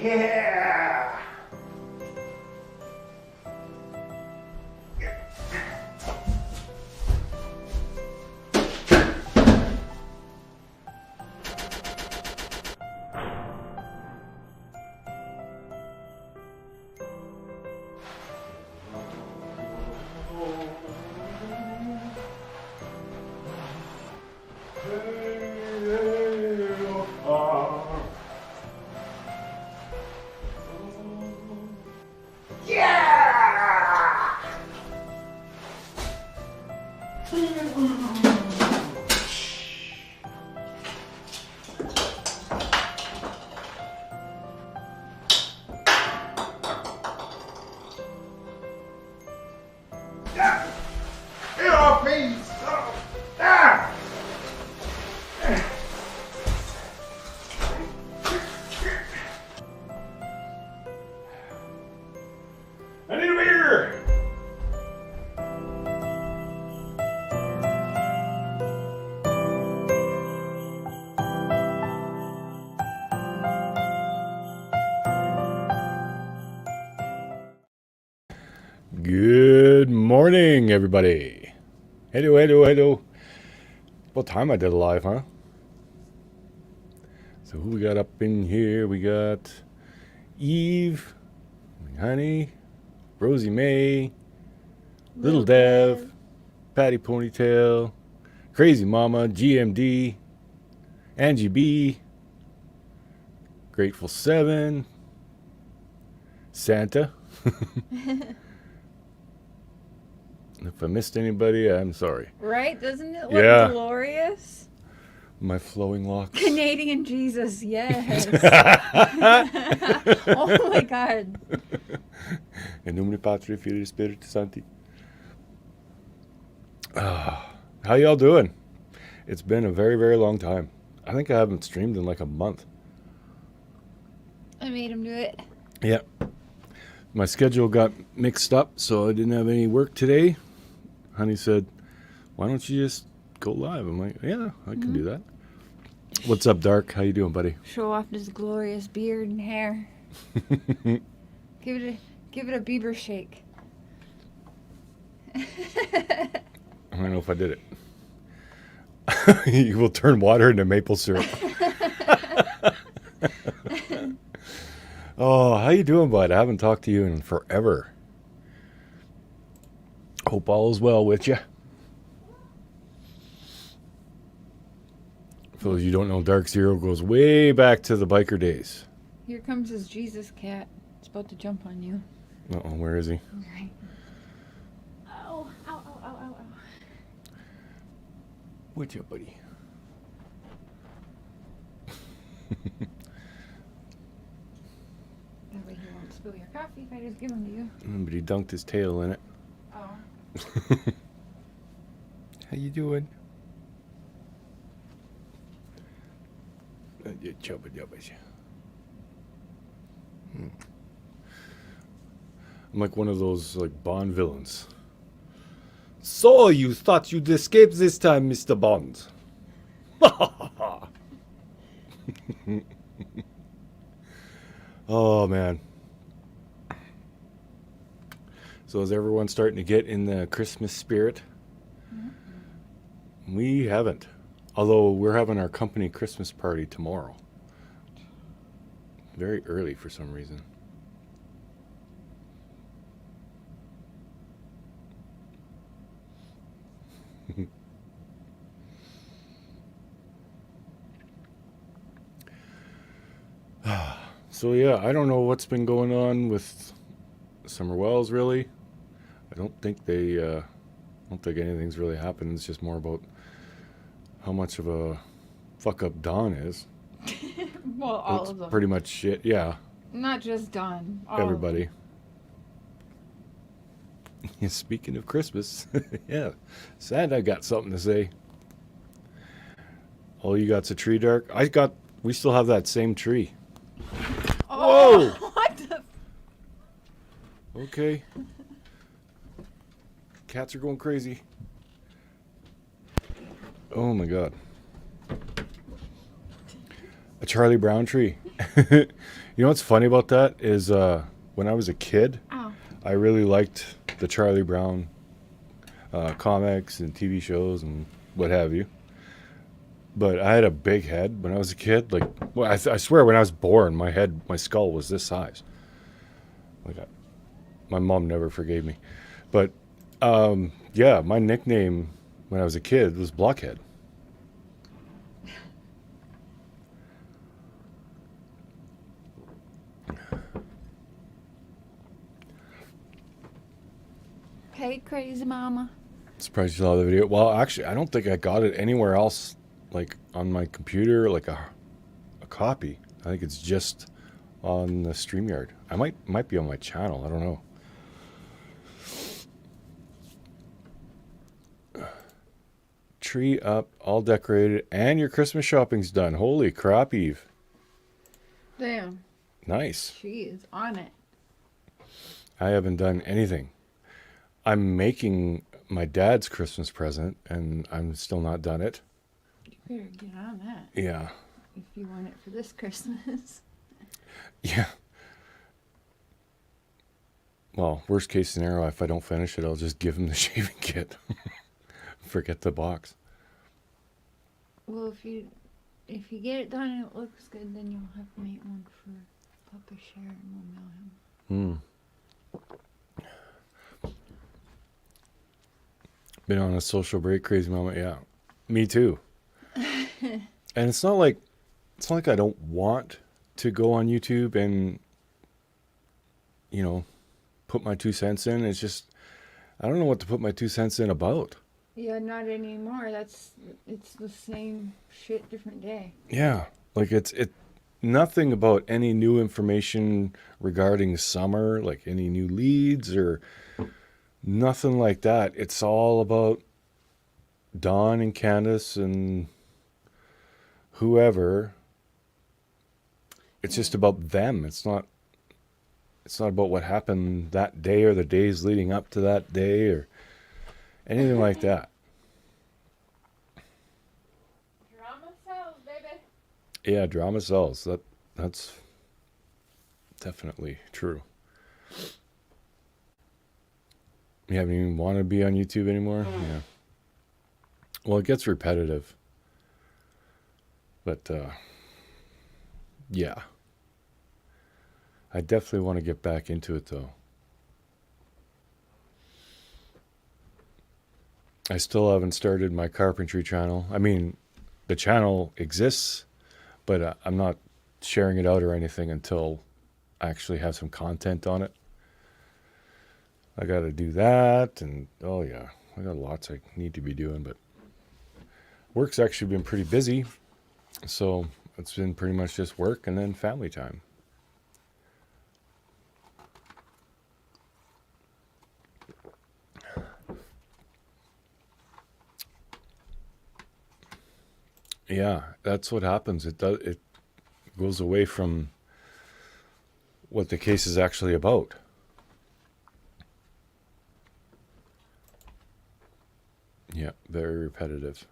Yeah. I need a beer! Good morning, everybody. Hello, hello, hello. What time I did a live, huh? So who we got up in here? We got Eve, Honey, Rosie May, Little Dev, Patty Ponytail, Crazy Mama, GMD, Angie B, Grateful 7, Santa. If I missed anybody, I'm sorry. Right? Doesn't it look glorious? My flowing locks. Canadian Jesus, yes. Oh my God. In nomine Patri, Filii, Spiritus Sancti. How y'all doing? It's been a very, very long time. I think I haven't streamed in like a month. I made him do it. Yeah. My schedule got mixed up, so I didn't have any work today. Honey said, why don't you just go live? I'm like, yeah, I can do that. What's up, Dark? How you doing, buddy? Show off this glorious beard and hair. Give it a Bieber shake. I don't know if I did it. You will turn water into maple syrup. Oh, how you doing, bud? I haven't talked to you in forever. Hope all is well with you. For those you don't know, Dark Zero goes way back to the biker days. Here comes his Jesus cat. It's about to jump on you. Uh-oh, where is he? Right. Ow, ow, ow, ow, ow, ow. What's up, buddy? That way he won't spill your coffee if I just give him to you. But he dunked his tail in it. Oh. How you doing? I'm like one of those like Bond villains. So you thought you'd escape this time, Mr. Bond? Oh man. So is everyone starting to get in the Christmas spirit? Mm-hmm. We haven't. Although we're having our company Christmas party tomorrow. Very early for some reason. So yeah, I don't know what's been going on with Summer Wells really. I don't think anything's really happened. It's just more about how much of a fuck up Don is. Well, all of them. Pretty much shit, yeah. Not just Don. Everybody. Speaking of Christmas, yeah, Santa got something to say. All you got's a tree, Dark? We still have that same tree. Oh, whoa! What the? Okay. Cats are going crazy. Oh my God. A Charlie Brown tree. You know what's funny about that is when I was a kid, Oh. I really liked the Charlie Brown comics and TV shows and what have you. But I had a big head when I was a kid. Like, well, I swear, when I was born, my skull was this size. Like, my mom never forgave me. But yeah, my nickname when I was a kid was Blockhead. Hey, crazy mama. Surprised you saw the video. Well, actually, I don't think I got it anywhere else, like on my computer, like a copy. I think it's just on the StreamYard. I might be on my channel. I don't know. Tree up, all decorated, and your Christmas shopping's done. Holy crap, Eve. Damn. Nice. She is on it. I haven't done anything. I'm making my dad's Christmas present, and I'm still not done it. You better get on that. Yeah. If you want it for this Christmas. Yeah. Well, worst case scenario, if I don't finish it, I'll just give him the shaving kit. Forget the box. Well, if you get it done and it looks good, then you'll have to make one for Papa Cher and we'll mail him. Been on a social break, crazy moment. Yeah, me too. And it's not like I don't want to go on YouTube and put my 2 cents in. It's just I don't know what to put my 2 cents in about. Yeah, not anymore. It's the same shit, different day. Yeah, like it's nothing about any new information regarding summer, like any new leads or nothing like that. It's all about Dawn and Candace and whoever. It's just about them. It's not about what happened that day or the days leading up to that day or anything like that. Drama sells, baby. Yeah, drama sells. That's definitely true. You haven't even want to be on YouTube anymore? Yeah. Well, it gets repetitive. But yeah. I definitely want to get back into it though. I still haven't started my carpentry channel. I mean, the channel exists, but I'm not sharing it out or anything until I actually have some content on it. I got to do that, and oh yeah, I got lots I need to be doing, but work's actually been pretty busy, so it's been pretty much just work and then family time. Yeah, that's what happens. It goes away from what the case is actually about. Yeah, very repetitive.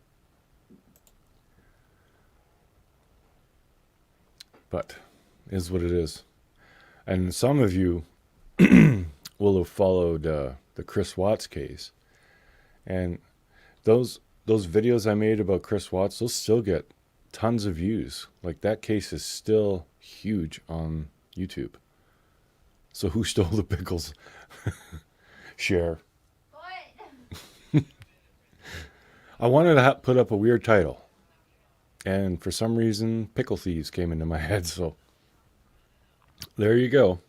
But is what it is. And some of you will have followed the Chris Watts case. And those videos I made about Chris Watts, those still get tons of views. Like that case is still huge on YouTube. So who stole the pickles? Cher. What? I wanted to put up a weird title. And for some reason, Pickle Thieves came into my head. So there you go.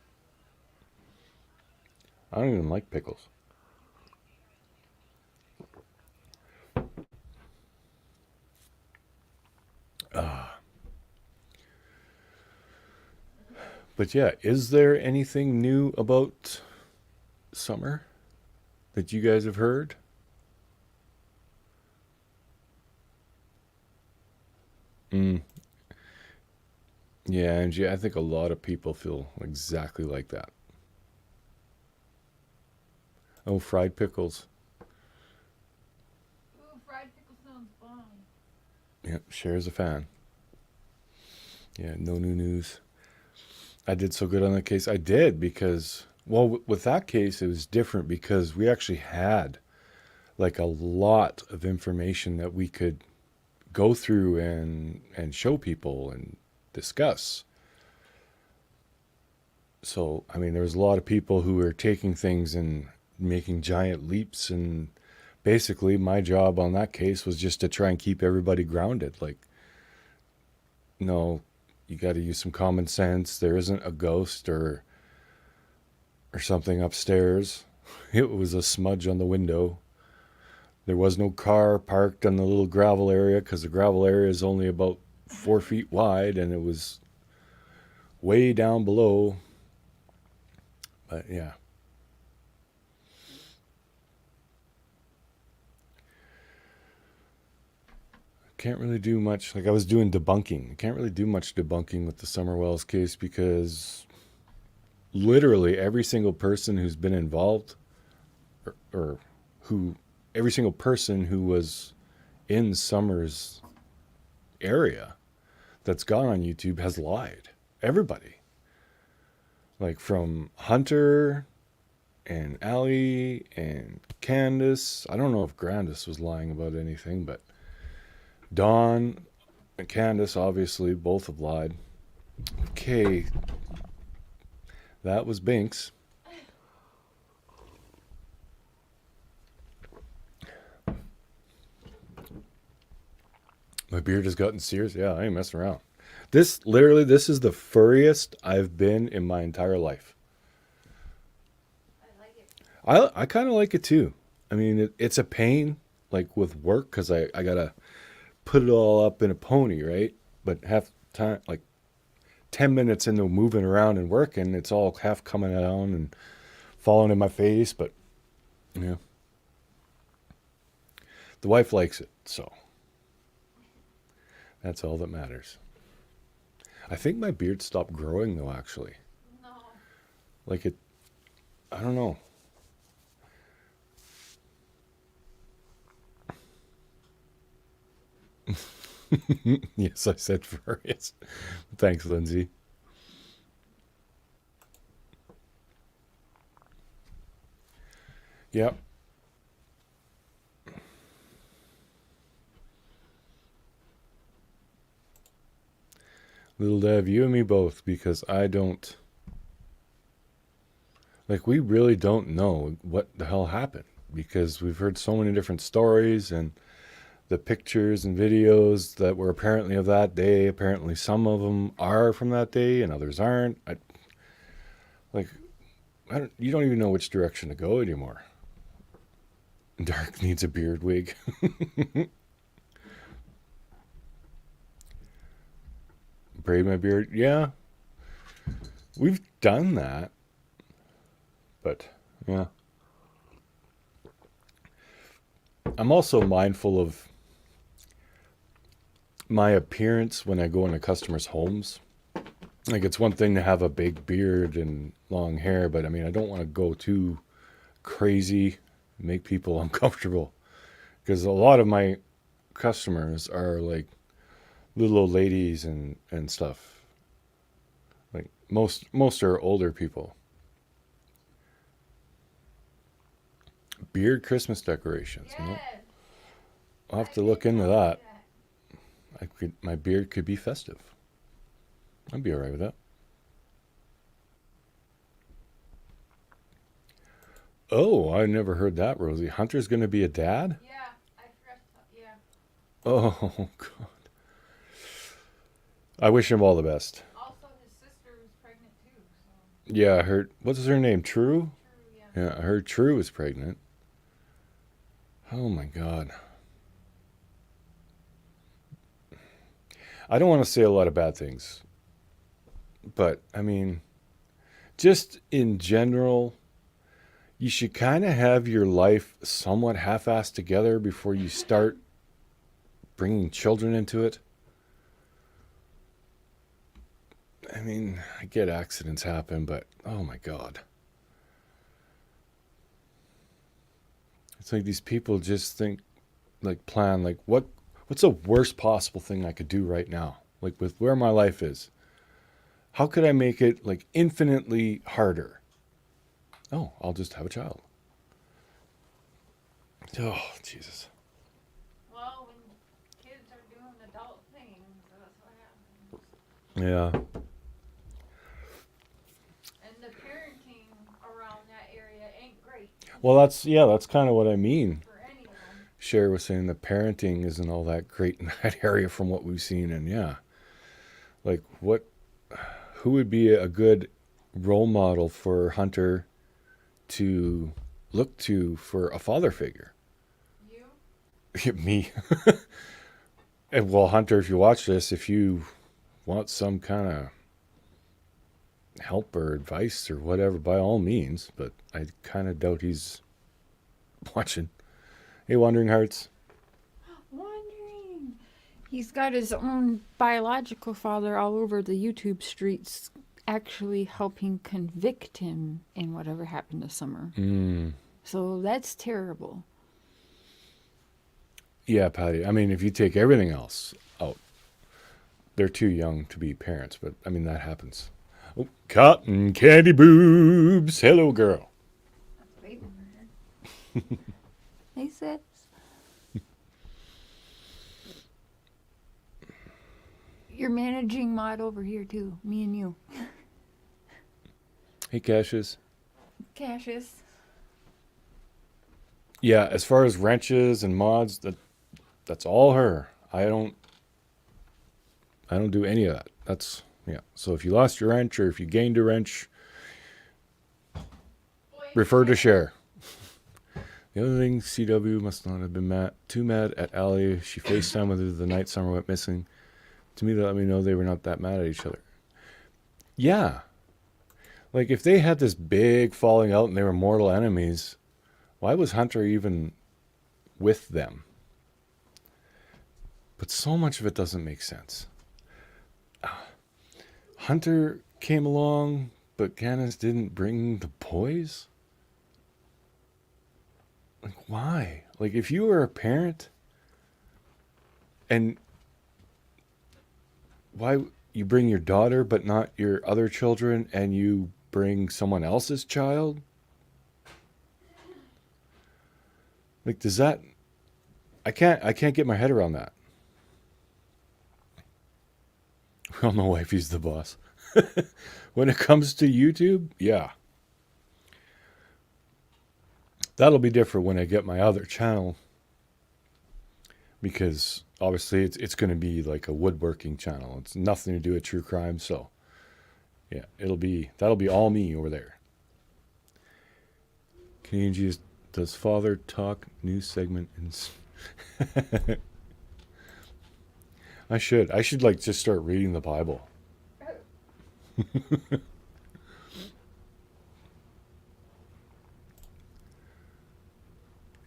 I don't even like pickles. But yeah, is there anything new about summer that you guys have heard? Mm. Yeah, Angie, I think a lot of people feel exactly like that. Oh, fried pickles. Ooh, fried pickle sounds bomb. Yeah, Cher's a fan. Yeah, no new news. I did so good on that case. I did because, well, with that case, it was different because we actually had like a lot of information that we could go through and show people and discuss. So, I mean, there was a lot of people who were taking things and making giant leaps, and basically my job on that case was just to try and keep everybody grounded. Like, no, you got to use some common sense. There isn't a ghost or something upstairs. It was a smudge on the window. There was no car parked on the little gravel area because the gravel area is only about 4 feet wide, and it was way down below. But yeah. Can't really do much. Like, I was doing debunking. I can't really do much debunking with the Summer Wells case because literally every single person who's been involved, or who, every single person who was in Summer's area that's gone on YouTube has lied. Everybody. Like, from Hunter and Allie and Candace. I don't know if Grandis was lying about anything, but Dawn and Candace, obviously, both have lied. Okay, that was Binks. My beard has gotten serious. Yeah, I ain't messing around. This is the furriest I've been in my entire life. I like it. I kind of like it too. I mean, it's a pain, like with work, because I gotta put it all up in a pony, right? But half time, like 10 minutes into moving around and working, it's all half coming down and falling in my face. But yeah, the wife likes it, so that's all that matters. I think my beard stopped growing though, actually. No. Like it, I don't know. Yes, I said furious. Thanks, Lindsay. Yep. Little Dev, you and me both, because I don't. Like, we really don't know what the hell happened because we've heard so many different stories and the pictures and videos that were apparently of that day. Apparently, some of them are from that day and others aren't. Like, you don't even know which direction to go anymore. Dark needs a beard wig. Braid my beard. Yeah, we've done that. But, yeah. I'm also mindful of my appearance when I go into customers' homes. Like, it's one thing to have a big beard and long hair, but I mean, I don't want to go too crazy, make people uncomfortable. Because a lot of my customers are like little old ladies and stuff. Like, most are older people. Beard Christmas decorations. Yes. Nope. I'll have to look into that. My beard could be festive. I'd be all right with that. Oh, I never heard that, Rosie. Hunter's going to be a dad? Yeah, I forgot to. Yeah. Oh, God. I wish him all the best. Also, his sister was pregnant too. So. Yeah, I heard. What's her name? True? True. Yeah. Yeah, I heard True was pregnant. Oh, my God. I don't want to say a lot of bad things. But, I mean, just in general, you should kind of have your life somewhat half-assed together before you start bringing children into it. I mean, I get accidents happen, but oh my God. It's like these people just think, like, plan, like, what's the worst possible thing I could do right now? Like, with where my life is. How could I make it like infinitely harder? Oh, I'll just have a child. Oh, Jesus. Well, when kids are doing adult things, that's what happens. Yeah. And the parenting around that area ain't great Well, that's kind of what I mean. for any of them. Cher was saying the parenting isn't all that great in that area from what we've seen, and yeah, like who would be a good role model for Hunter to look to for a father figure? You? Me. And well, Hunter, if you watch this, if you want some kind of help or advice or whatever, by all means, but I kind of doubt he's watching. Hey, Wandering Hearts. Wondering. He's got his own biological father all over the YouTube streets actually helping convict him in whatever happened this summer. So that's terrible. Yeah, Patty. I mean, if you take everything else out, they're too young to be parents, but I mean, that happens. Oh, cotton candy boobs. Hello, girl. That's baby murder. Hey, sis. You're managing mod over here, too. Me and you. Hey, Cassius. Cassius. Yeah, as far as wrenches and mods, that's all her. I don't do any of that. That's yeah. So if you lost your wrench or if you gained a wrench, refer to Cher. The other thing, CW must not have been too mad at Allie. She FaceTimed with her the night Summer went missing. To me, that let me know they were not that mad at each other. Yeah. Like, if they had this big falling out and they were mortal enemies, why was Hunter even with them? But so much of it doesn't make sense. Hunter came along, but Candace didn't bring the boys? Like, why? Like, if you were a parent, and why you bring your daughter but not your other children, and you bring someone else's child? Like, does that... I can't get my head around that. Well, no, wifey's the boss. When it comes to YouTube, yeah. That'll be different when I get my other channel, because obviously it's going to be like a woodworking channel. It's nothing to do with true crime, so yeah, that'll be all me over there. Canadian Jesus, does Father Talk news segment in... I should like just start reading the Bible.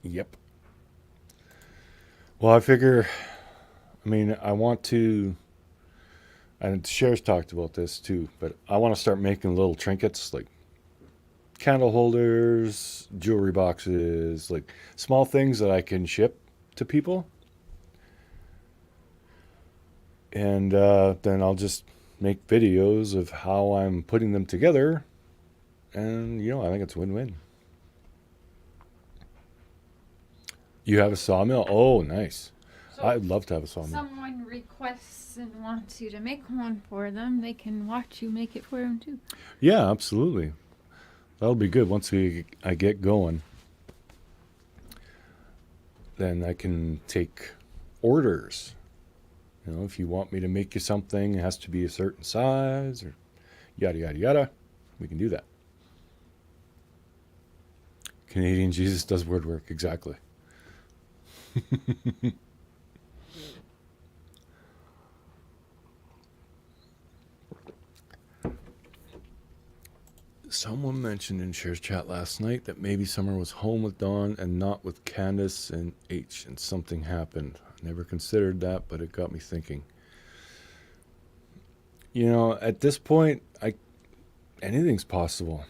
Yep. Well, I figure, I mean, I want to, and Cher's talked about this too, but I want to start making little trinkets like candle holders, jewelry boxes, like small things that I can ship to people. And then I'll just make videos of how I'm putting them together. And, I think it's win-win. You have a sawmill? Oh, nice. So I'd love to have a sawmill. Someone requests and wants you to make one for them, they can watch you make it for them too. Yeah, absolutely. That'll be good once I get going. Then I can take orders. If you want me to make you something, it has to be a certain size or yada, yada, yada. We can do that. Canadian Jesus does word work, exactly. Someone mentioned in Cher's chat last night that maybe Summer was home with Dawn and not with Candace and H, and something happened. I never considered that, but it got me thinking. At this point, anything's possible.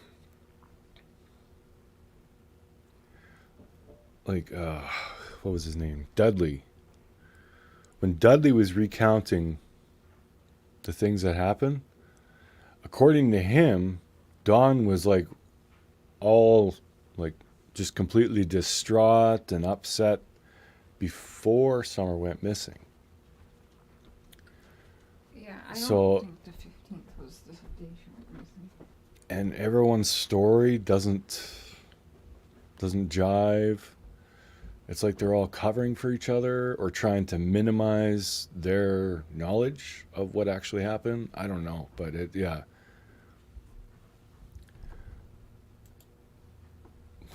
Like, what was his name? Dudley. When Dudley was recounting the things that happened, according to him, Dawn was like all like just completely distraught and upset before Summer went missing. Yeah, I So- don't think the 15th was the day she went missing. And everyone's story doesn't jive. It's like they're all covering for each other or trying to minimize their knowledge of what actually happened. I don't know, but yeah.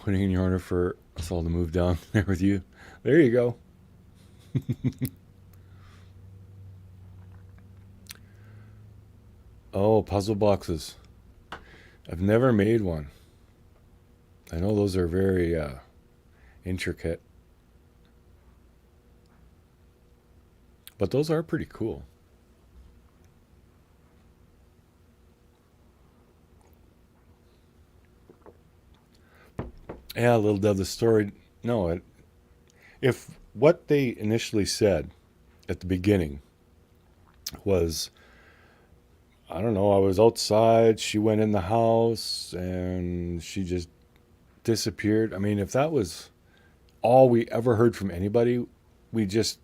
Putting in your order for us all to move down there with you. There you go. Oh, puzzle boxes. I've never made one. I know those are very intricate. But those are pretty cool. Yeah, Little Deb, the story. No, if what they initially said at the beginning was, I don't know, I was outside, she went in the house, and she just disappeared. I mean, if that was all we ever heard from anybody, we just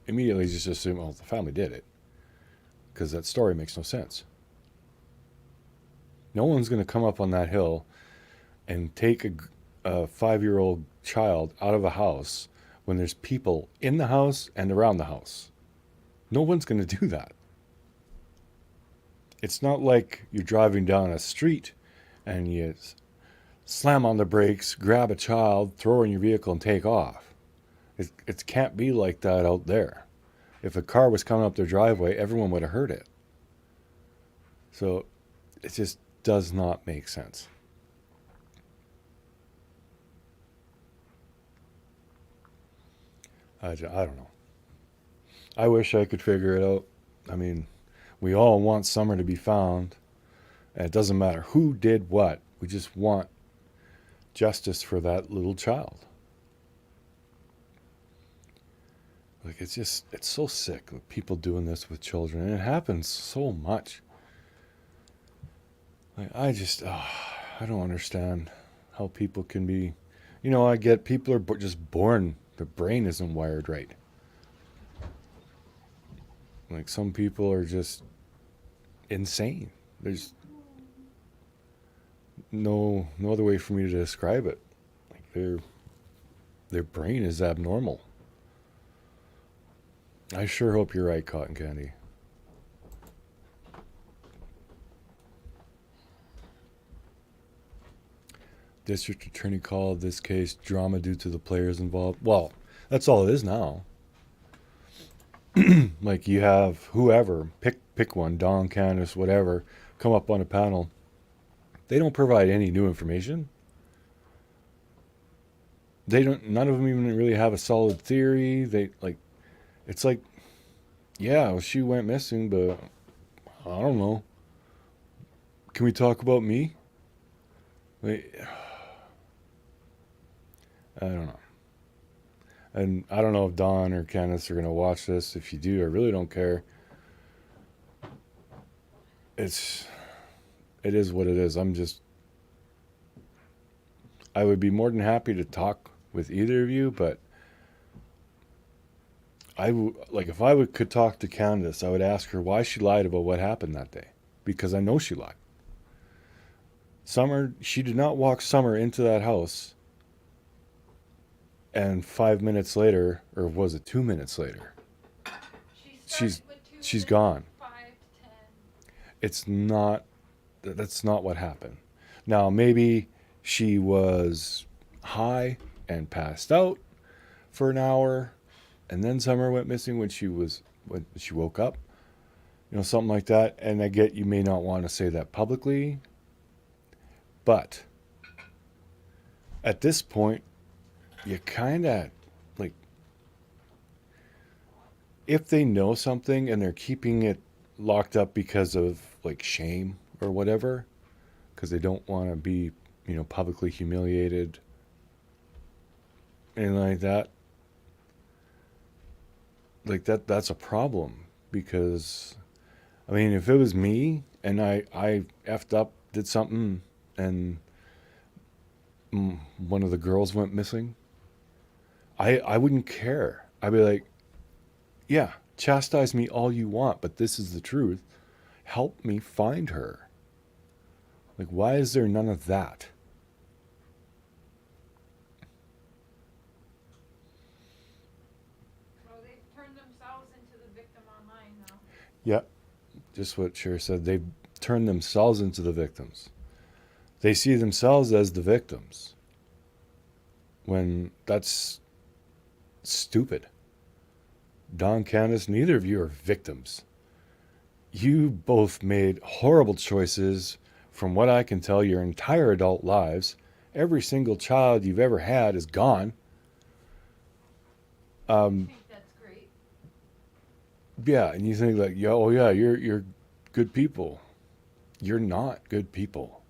immediately just assume, oh, the family did it. Because that story makes no sense. No one's going to come up on that hill and take a 5-year-old child out of a house when there's people in the house and around the house. No one's going to do that. It's not like you're driving down a street and you slam on the brakes, grab a child, throw her in your vehicle, and take off. It can't be like that out there. If a car was coming up their driveway, everyone would have heard it. So it just does not make sense. I don't know. I wish I could figure it out. I mean, we all want Summer to be found. And it doesn't matter who did what. We just want justice for that little child. Like, it's so sick with people doing this with children. And it happens so much. Like, I don't understand how people can be. You know, I get people are just born, their brain isn't wired right. Like, some people are just insane. There's no other way for me to describe it. Like, their brain is abnormal. I sure hope you're right, Cotton Candy. District attorney called this case drama due to the players involved. Well, that's all it is now. Like, you have whoever, pick one, Don, Candace, whatever, come up on a panel. They don't provide any new information. None of them even really have a solid theory. It's like, yeah, well, she went missing, but I don't know. Can we talk about me? Like, I don't know. And I don't know if Don or Candace are going to watch this. If you do, I really don't care. It is what it is. I would be more than happy to talk with either of you, but if I could talk to Candace, I would ask her why she lied about what happened that day, because I know she lied. She did not walk Summer into that house, and 5 minutes later, or was it 2 minutes later, she's gone. 5 to 10. That's not what happened. Now, maybe she was high and passed out for an hour, and then Summer went missing when she woke up. You know, something like that. And I get you may not want to say that publicly, but at this point, you kind of, like, if they know something and they're keeping it locked up because of, like, shame or whatever, because they don't want to be, publicly humiliated, and like that, that's a problem. Because, I mean, if it was me and I effed up, did something, and one of the girls went missing, I wouldn't care. I'd be like, yeah, chastise me all you want, but this is the truth. Help me find her. Like, why is there none of that? Well, they've turned themselves into the victim online now. Yep, just what Cher said. They've turned themselves into the victims. They see themselves as the victims, when that's stupid. Don, Candace, neither of you are victims. You both made horrible choices from what I can tell your entire adult lives. Every single child you've ever had is gone. I think that's great. Yeah, and you think like, oh yeah, you're good people. You're not good people.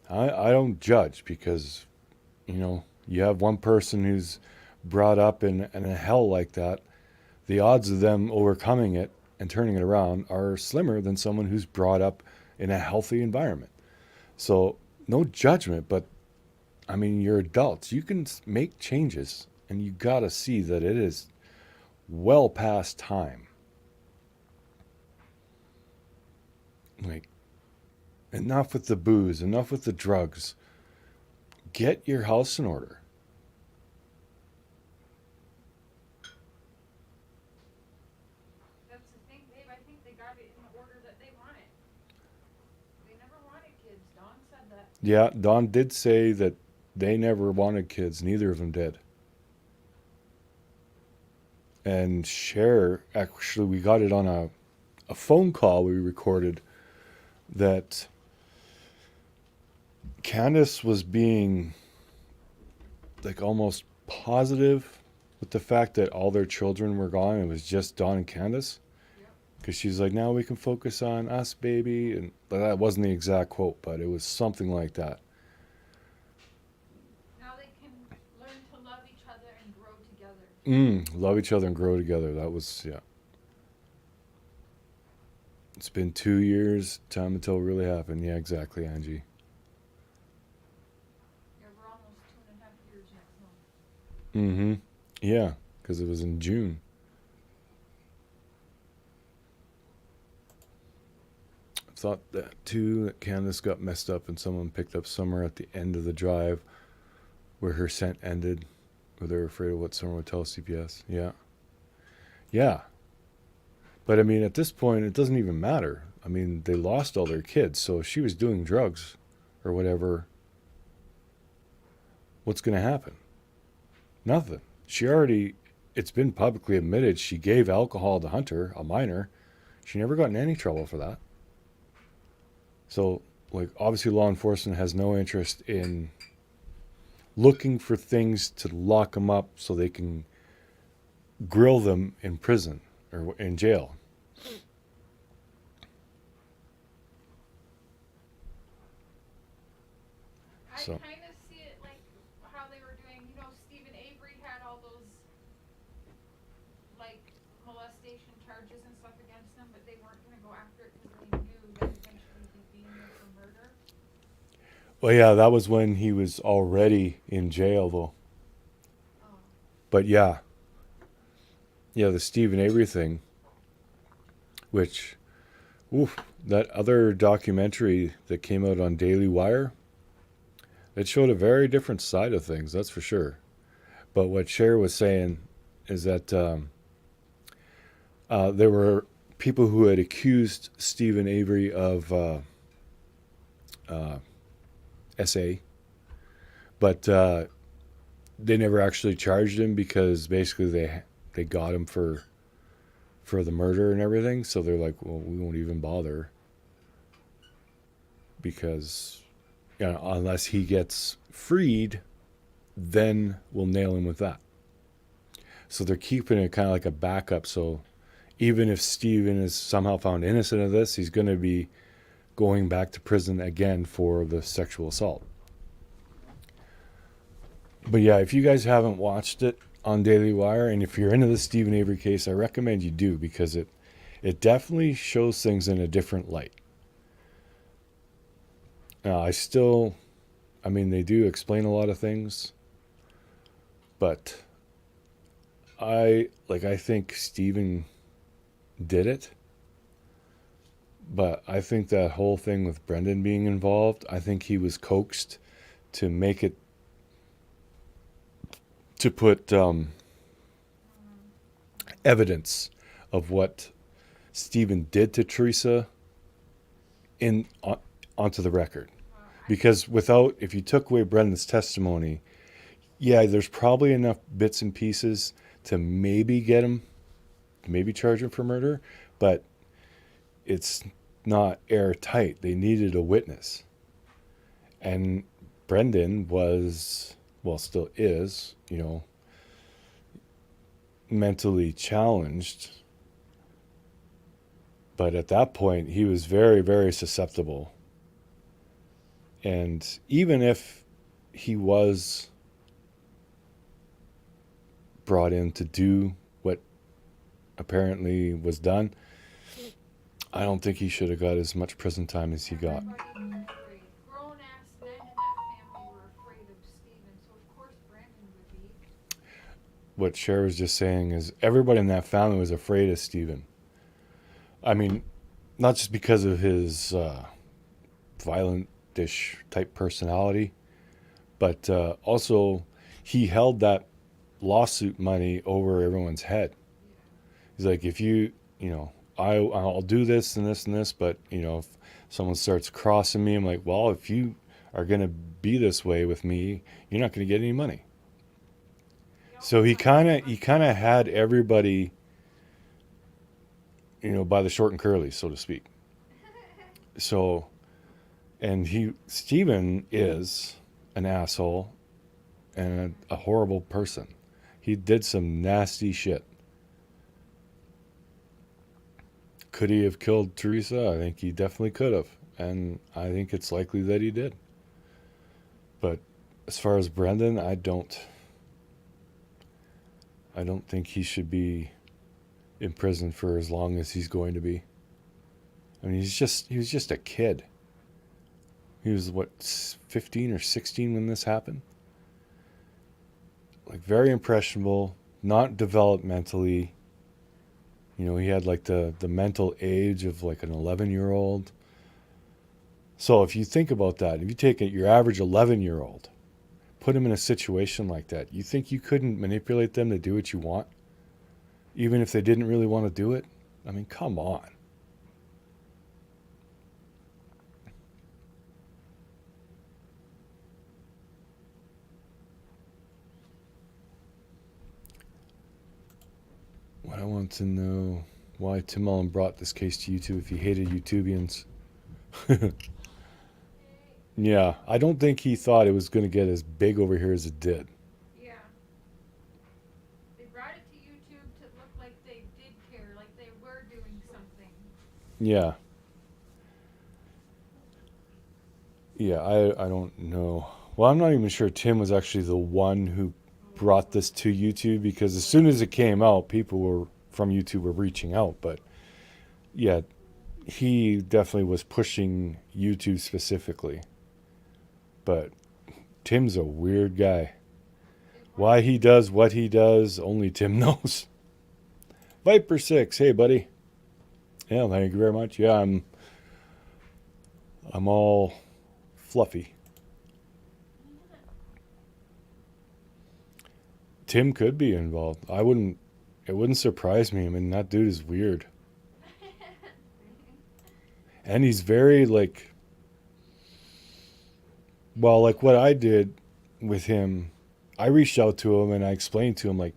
I don't judge because, you have one person who's brought up in a hell like that. The odds of them overcoming it and turning it around are slimmer than someone who's brought up in a healthy environment. So, no judgment, but I mean, you're adults. You can make changes, and you gotta see that it is well past time. Like, enough with the booze, enough with the drugs. Get your house in order. That's the thing, Dave. I think they got it in the order that they want it. They never wanted kids. Dawn said that. Yeah, Don did say that they never wanted kids. Neither of them did. And Cher, actually, we got it on a phone call we recorded that Candace was being like almost positive with the fact that all their children were gone. It was just Dawn and Candace. Yep. Because she's like, now we can focus on us, baby. And but that wasn't the exact quote, but it was something like that. Now they can learn to love each other and grow together. Love each other and grow together. That was, yeah. It's been 2 years. Time until it really happened. Yeah, exactly, Angie. Yeah, we're almost 2.5 years next month. Yeah, because it was in June. I thought that too, that Candace got messed up and someone picked up Summer at the end of the drive where her scent ended, where they were afraid of what Summer would tell CPS. Yeah. Yeah. But I mean, at this point, it doesn't even matter. I mean, they lost all their kids, so if she was doing drugs or whatever, what's going to happen? Nothing. It's been publicly admitted she gave alcohol to Hunter, a minor. She never got in any trouble for that. So, like, obviously law enforcement has no interest in looking for things to lock them up so they can grill them in prison or in jail. I So. kind of see it like how they were doing. Stephen Avery had all those like molestation charges and stuff against him, but they weren't going to go after it because they knew that eventually he'd be in there for murder. Well, yeah, that was when he was already in jail, though. Oh. But yeah. Yeah, the Stephen Avery thing, which, that other documentary that came out on Daily Wire, it showed a very different side of things, that's for sure. But what Cher was saying is that there were people who had accused Stephen Avery of SA, but they never actually charged him because basically they got him for the murder and everything. So they're like, well, we won't even bother because unless he gets freed, then we'll nail him with that. So they're keeping it kind of like a backup. So even if Steven is somehow found innocent of this, he's going to be going back to prison again for the sexual assault. But yeah, if you guys haven't watched it on Daily Wire, and if you're into the Stephen Avery case, I recommend you do because it it definitely shows things in a different light. Now, I mean, they do explain a lot of things, but I think Steven did it. But I think that whole thing with Brendan being involved, I think he was coaxed to make it, to put evidence of what Steven did to Teresa onto the record. Because if you took away Brendan's testimony, yeah, there's probably enough bits and pieces to maybe get him, maybe charge him for murder, but it's not airtight. They needed a witness. And Brendan was, well, still is, mentally challenged. But at that point, he was very, very susceptible. And even if he was brought in to do what apparently was done, I don't think he should have got as much prison time as he got. Grown-ass men in that family were afraid of Steven, so of course Brandon would be. What Cher was just saying is everybody in that family was afraid of Steven. I mean, not just because of his violent-ish type personality, but also he held that lawsuit money over everyone's head. He's like, if I'll do this and this and this, but if someone starts crossing me, I'm like, well, if you are going to be this way with me, you're not going to get any money. So he kind of had everybody, by the short and curly, so to speak. So, and Steven is an asshole and a horrible person. He did some nasty shit. Could he have killed Teresa? I think he definitely could have. And I think it's likely that he did. But as far as Brendan, I don't think he should be in prison for as long as he's going to be. I mean, he was just a kid. He was, 15 or 16 when this happened? Like, very impressionable, not developed mentally. He had like the mental age of like an 11-year-old. So if you think about that, if you take your average 11-year-old, put him in a situation like that, you think you couldn't manipulate them to do what you want? Even if they didn't really want to do it? I mean, come on. What I want to know, why Tim Mullen brought this case to YouTube if he hated YouTubians. Yeah, I don't think he thought it was going to get as big over here as it did. Yeah. They brought it to YouTube to look like they did care, like they were doing something. Yeah. Yeah, I don't know. Well, I'm not even sure Tim was actually the one who brought this to YouTube, because as soon as it came out, people from YouTube were reaching out. But yeah, he definitely was pushing YouTube specifically. But Tim's a weird guy. Why he does what he does, only Tim knows. Viper 6, hey buddy. Yeah, thank you very much. Yeah, I'm all fluffy. Tim could be involved. It wouldn't surprise me. I mean, that dude is weird. And he's very like what I did with him, I reached out to him and I explained to him, like,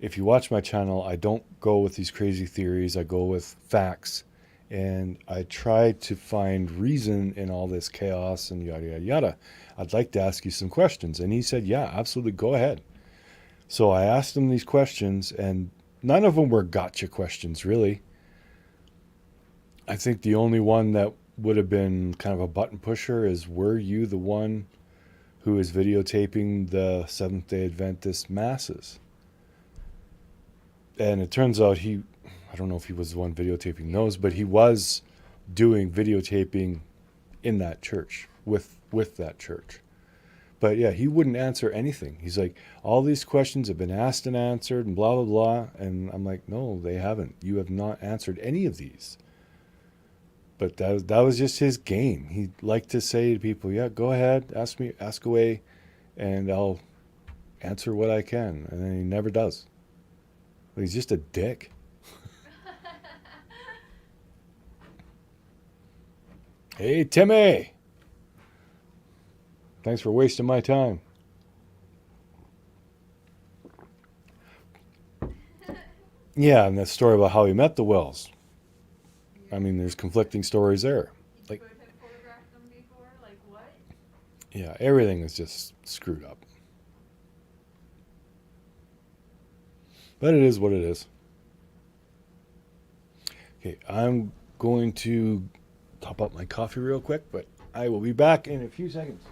if you watch my channel, I don't go with these crazy theories. I go with facts. And I try to find reason in all this chaos and yada, yada, yada. I'd like to ask you some questions. And he said, yeah, absolutely, go ahead. So I asked him these questions, and none of them were gotcha questions, really. I think the only one that would have been kind of a button pusher is, were you the one who is videotaping the Seventh-day Adventist masses? And it turns out I don't know if he was the one videotaping those, but he was doing videotaping in that church with that church. But yeah, he wouldn't answer anything. He's like, all these questions have been asked and answered and blah, blah, blah. And I'm like, no, they haven't. You have not answered any of these. But that was just his game. He liked to say to people, yeah, go ahead, ask away, and I'll answer what I can. And then he never does. He's just a dick. Hey, Timmy! Thanks for wasting my time. Yeah, and that story about how he met the Wells. I mean, there's conflicting stories there. Like, Could have photographed them before? Like what? yeah, everything is just screwed up. But it is what it is. Okay, I'm going to top up my coffee real quick, but I will be back in a few seconds.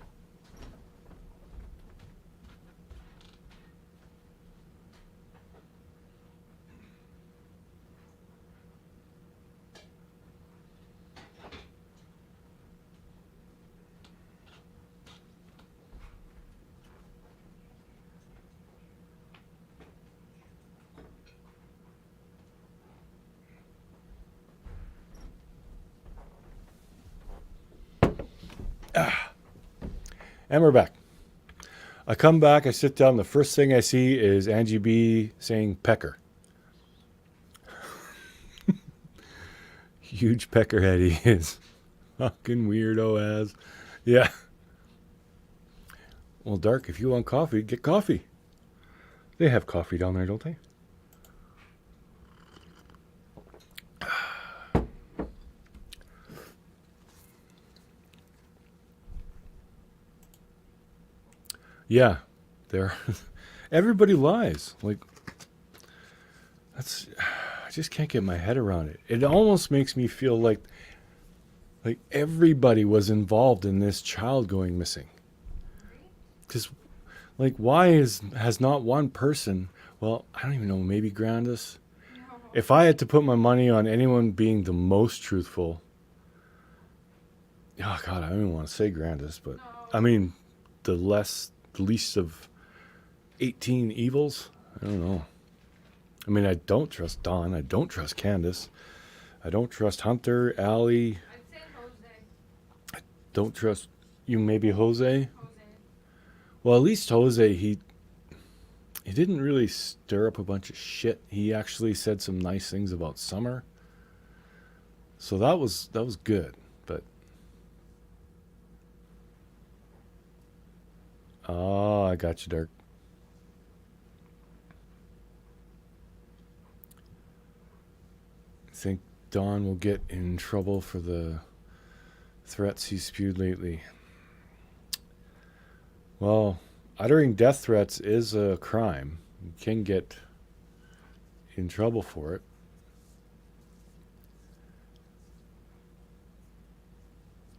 And we're back. I come back, I sit down, the first thing I see is Angie B saying pecker. Huge peckerhead he is. Fucking weirdo as. Yeah. Well, Dark, if you want coffee, get coffee. They have coffee down there, don't they? Yeah, there. Everybody lies. Like, that's. I just can't get my head around it. It almost makes me feel like everybody was involved in this child going missing. Because, like, why has not one person? Well, I don't even know. Maybe Grandis. No. If I had to put my money on anyone being the most truthful, oh God, I don't even want to say Grandis, but No. I mean, the least of 18 evils. I don't know. I mean, I don't trust Don. I don't trust Candace. I don't trust Hunter, Allie. I'd say Jose. Don't trust you. Maybe Jose. Jose. Well, at least Jose, he didn't really stir up a bunch of shit. He actually said some nice things about Summer. So that was good. But oh, I got you, Dirk. I think Don will get in trouble for the threats he spewed lately. Well, uttering death threats is a crime. You can get in trouble for it.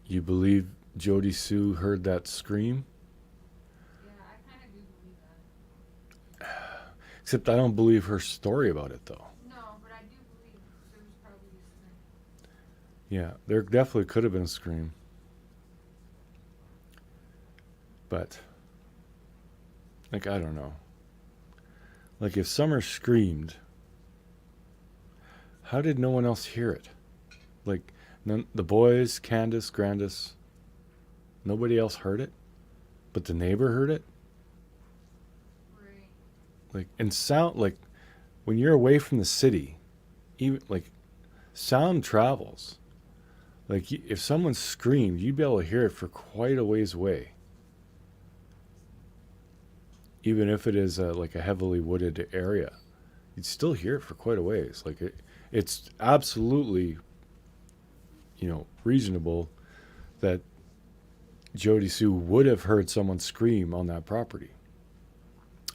You believe Jody Sue heard that scream? Yeah, I kind of do believe that. Except I don't believe her story about it, though. No, but I do believe there was probably a scream. Yeah, there definitely could have been a scream. But, like, I don't know. Like, if Summer screamed, how did no one else hear it? Like, the boys, Candace, Grandis, nobody else heard it? But the neighbor heard it? Right. Like, and sound, like, when you're away from the city, even, like, sound travels. Like, if someone screamed, you'd be able to hear it for quite a ways away. Even if it is like a heavily wooded area, you'd still hear it for quite a ways. Like, it's absolutely, reasonable that Jody Sue would have heard someone scream on that property.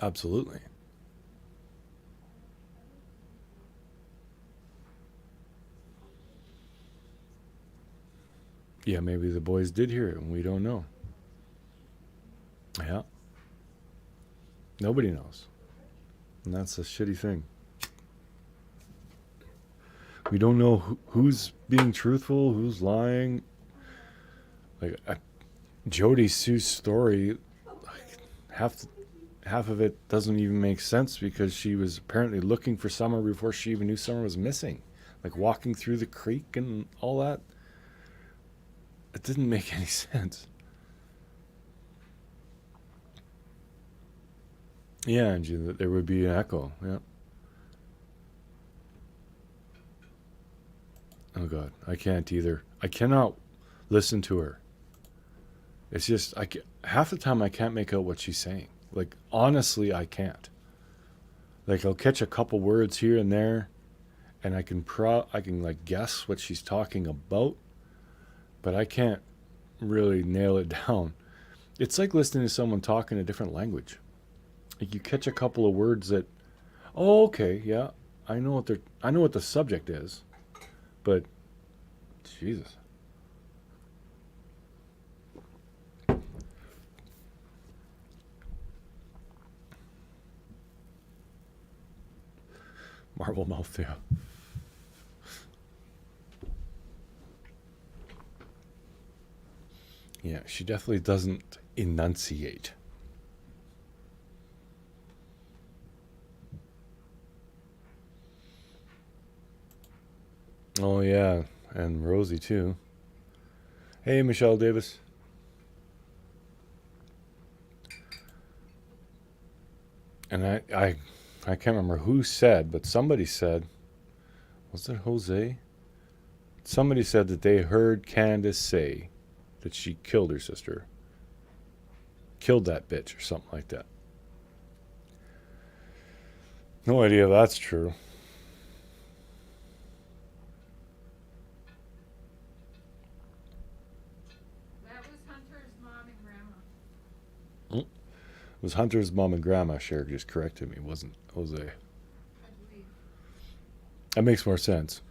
Absolutely. Yeah, maybe the boys did hear it and we don't know. Yeah. Nobody knows. And that's a shitty thing. We don't know who's being truthful, who's lying. Like Jody Sue's story, like, half of it doesn't even make sense because she was apparently looking for Summer before she even knew Summer was missing. Like walking through the creek and all that. It didn't make any sense. Yeah, Angie, that there would be an echo. Yeah. Oh God, I can't either. I cannot listen to her. It's just half the time I can't make out what she's saying. Like honestly, I can't. Like I'll catch a couple words here and there, and I can like guess what she's talking about, but I can't really nail it down. It's like listening to someone talk in a different language. Like you catch a couple of words that, oh okay, yeah, I know what the subject is, but Jesus. Marble mouth, yeah. Yeah, she definitely doesn't enunciate. Oh yeah, and Rosie too. Hey, Michelle Davis. And I can't remember who said, but somebody said, was it Jose? Somebody said that they heard Candace say that she killed her sister. Killed that bitch or something like that. No idea if that's true. That was Hunter's mom and grandma. It was Hunter's mom and grandma. Cher just corrected me. It wasn't Jose. I believe. That makes more sense.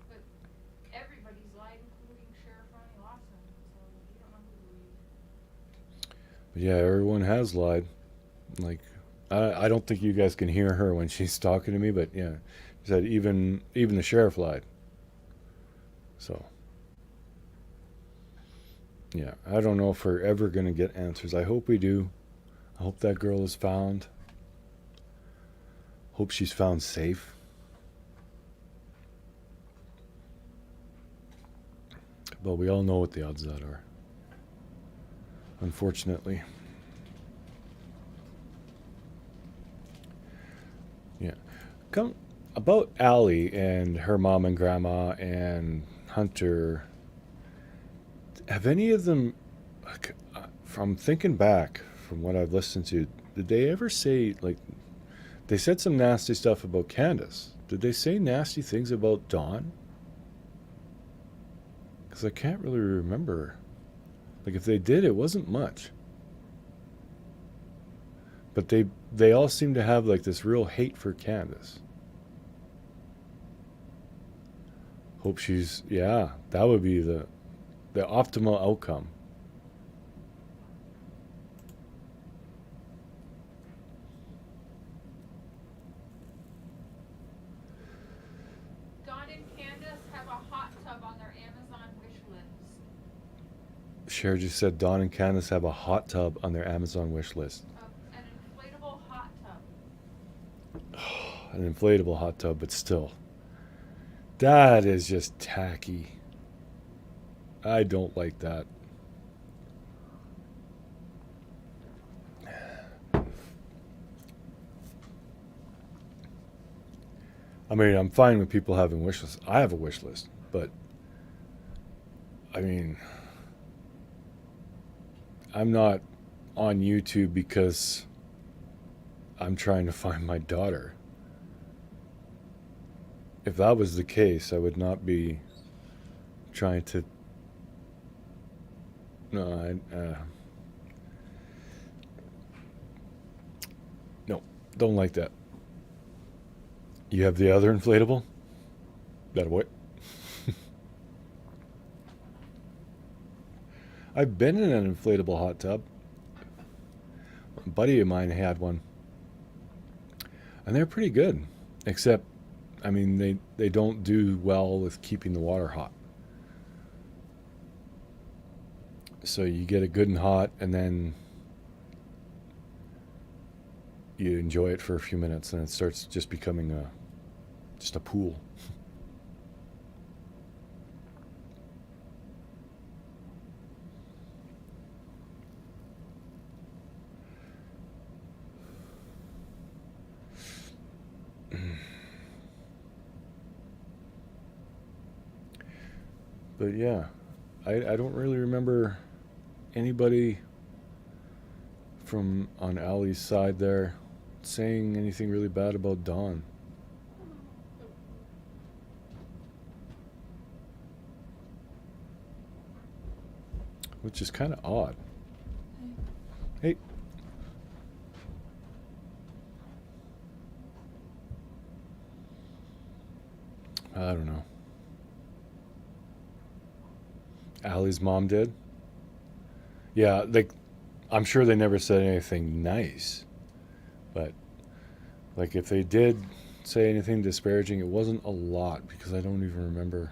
But everybody's lied, including Sheriff Ronnie Lawson, so you don't know who to believe. But yeah, everyone has lied. Like, I don't think you guys can hear her when she's talking to me, but yeah, she said even the sheriff lied. So, yeah, I don't know if we're ever going to get answers. I hope we do. I hope that girl is found. Hope she's found safe. But we all know what the odds of that are. Unfortunately. Yeah. Come about Allie and her mom and grandma and Hunter. Have any of them, from thinking back from what I've listened to, did they ever say, like, they said some nasty stuff about Candace. Did they say nasty things about Dawn? Because I can't really remember. Like, if they did, it wasn't much. But they all seem to have, like, this real hate for Candace. Hope she's, yeah, that would be the optimal outcome. Dawn and Candace have a hot tub on their Amazon wish list. Cher just said Dawn and Candace have a hot tub on their Amazon wish list. An inflatable hot tub. An inflatable hot tub, but still. That is just tacky. I don't like that. I mean, I'm fine with people having wish lists. I have a wish list, but I mean, I'm not on YouTube because I'm trying to find my daughter. If that was the case, I would not be trying to. No, no, don't like that. You have the other inflatable? That what? I've been in an inflatable hot tub. A buddy of mine had one. And they're pretty good. Except I mean, they don't do well with keeping the water hot. So you get it good and hot, and then you enjoy it for a few minutes, and it starts just becoming just a pool. But yeah, I don't really remember anybody from on Allie's side there saying anything really bad about Dawn. Which is kind of odd. Hey. I don't know. Allie's mom did? Yeah, I'm sure they never said anything nice. But, like, if they did say anything disparaging, it wasn't a lot because I don't even remember.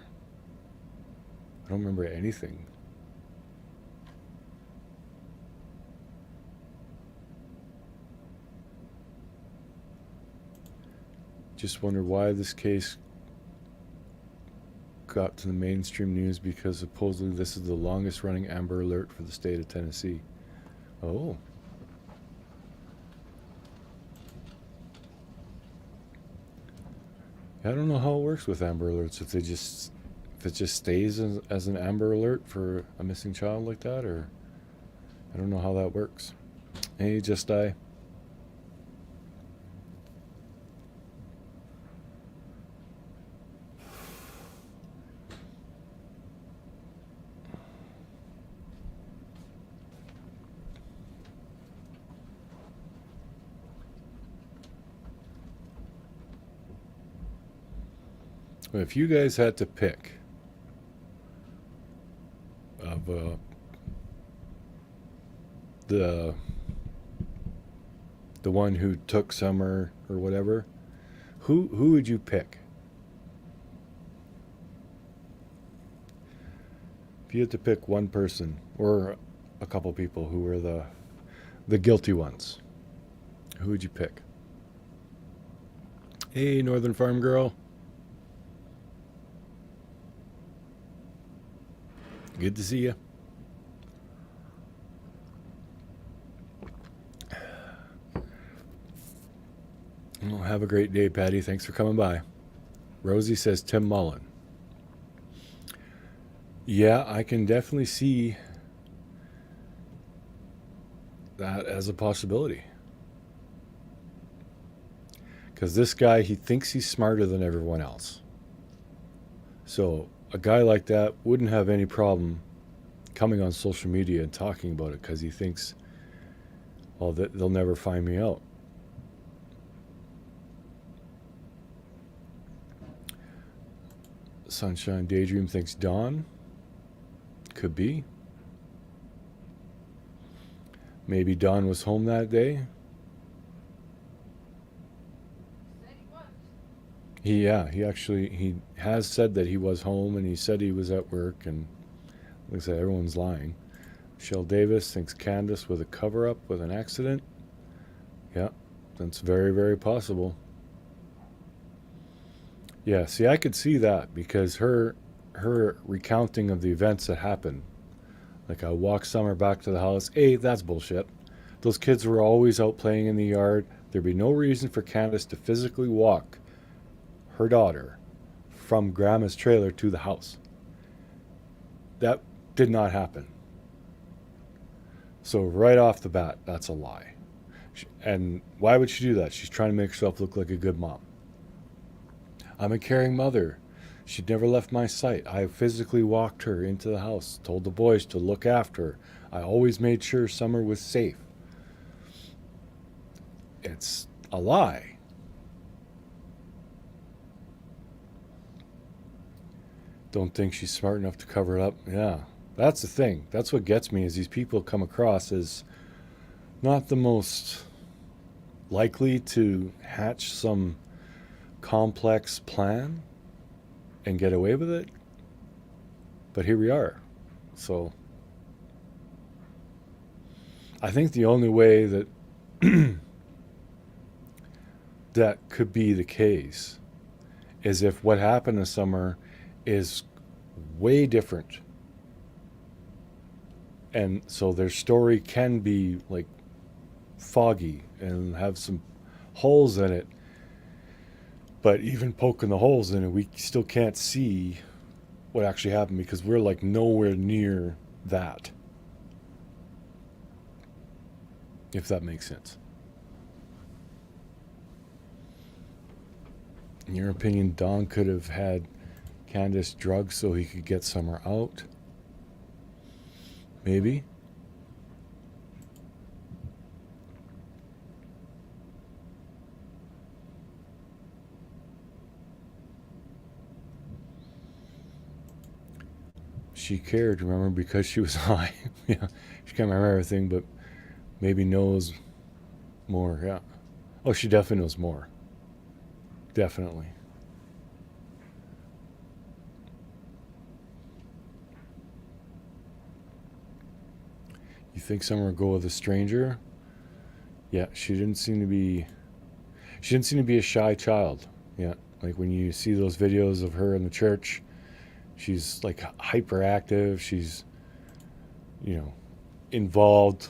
I don't remember anything. Just wonder why this case got to the mainstream news, because supposedly this is the longest running Amber Alert for the state of Tennessee. Oh. I don't know how it works with Amber Alerts. If it just stays as an Amber Alert for a missing child like that, or I don't know how that works. Hey, Just Die. If you guys had to pick of the one who took Summer or whatever, who would you pick? If you had to pick one person or a couple people who were the guilty ones, who would you pick? Hey, Northern Farm Girl. Good to see you. Well, have a great day, Patty. Thanks for coming by. Rosie says Tim Mullen. Yeah, I can definitely see that as a possibility. Because this guy, he thinks he's smarter than everyone else. So a guy like that wouldn't have any problem coming on social media and talking about it because he thinks, well, they'll never find me out. Sunshine Daydream thinks Dawn. Could be. Maybe Dawn was home that day. He has said that he was home, and he said he was at work, and like I said, everyone's lying. Michelle Davis thinks Candace with a cover-up with an accident. Yeah, that's very, very possible. Yeah, see, I could see that because her recounting of the events that happened, like I walked Summer back to the house. Hey, that's bullshit. Those kids were always out playing in the yard. There'd be no reason for Candace to physically walk her daughter from Grandma's trailer to the house. That did not happen. So right off the bat, that's a lie. And why would she do that? She's trying to make herself look like a good mom. I'm a caring mother. She'd never left my sight. I physically walked her into the house, told the boys to look after her. I always made sure Summer was safe. It's a lie. Don't think she's smart enough to cover it up. Yeah, that's the thing. That's what gets me, is these people come across as not the most likely to hatch some complex plan and get away with it. But here we are. So I think the only way that that could be the case is if what happened this summer is way different. And so their story can be like foggy and have some holes in it. But even poking the holes in it, we still can't see what actually happened because we're like nowhere near that. If that makes sense. In your opinion, Don could have had Candace drugged so he could get Summer out? Maybe. She cared, remember, because she was high. Yeah, she can't remember everything, but maybe knows more. Yeah. Oh, she definitely knows more. Definitely. You think Summer would go with a stranger? Yeah, she didn't seem to be a shy child. Yeah, like when you see those videos of her in the church, she's like hyperactive. She's, involved